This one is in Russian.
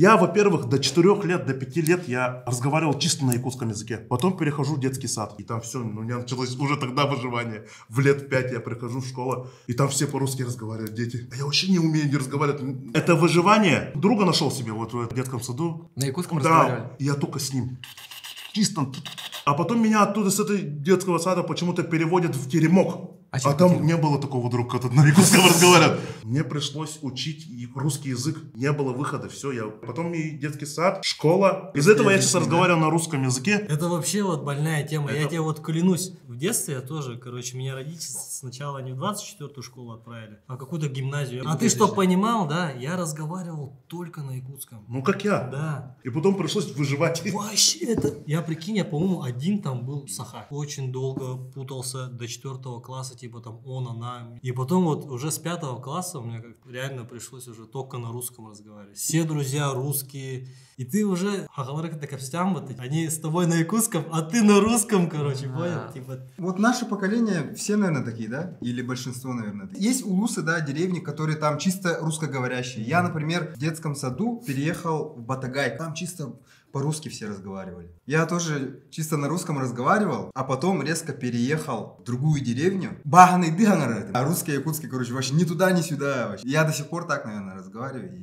Я, во-первых, до 4 лет, до 5 лет я разговаривал чисто на якутском языке. Потом перехожу в детский сад. И там все, ну, у меня началось уже тогда выживание. В лет 5 я прихожу в школу, и там все по-русски разговаривают, дети. А я вообще не умею не разговаривать. Это выживание. Друга нашел себе вот в детском саду. На якутском Да, разговаривали? я только с ним. Чисто. А потом меня оттуда, с этой детского сада, почему-то переводят в теремок. А там не было такого друга, который на якутском разговаривает. Мне пришлось учить русский язык. Не было выхода. Все, я... Потом и детский сад, школа. Из этого я сейчас разговариваю на русском языке. Это вообще вот больная тема. Я тебе вот клянусь. В детстве я тоже, короче, меня родители сначала не в 24-ю школу отправили, а в какую-то гимназию. А ты что понимал, да? Я разговаривал только на якутском. Ну, как я. Да. И потом пришлось выживать. Вообще это... Я, прикинь, я, по-моему, один там был саха. Очень долго путался до 4 класса, типа там он, она. И потом вот уже с 5 класса мне как реально пришлось уже только на русском разговаривать. Все друзья русские. И ты уже... Они с тобой на якутском, а ты на русском, короче, понял? Типа... Вот наше поколение, все, наверное, такие, да? Или большинство, наверное. Есть улусы, да, деревни, которые там чисто русскоговорящие. Я, например, в детском саду переехал в Батагай. Там чисто по-русски все разговаривали. Я тоже чисто на русском разговаривал, а потом резко переехал в другую деревню. А русский, якутский, короче, вообще ни туда, ни сюда. Вообще. Я до сих пор так, наверное, разговариваю.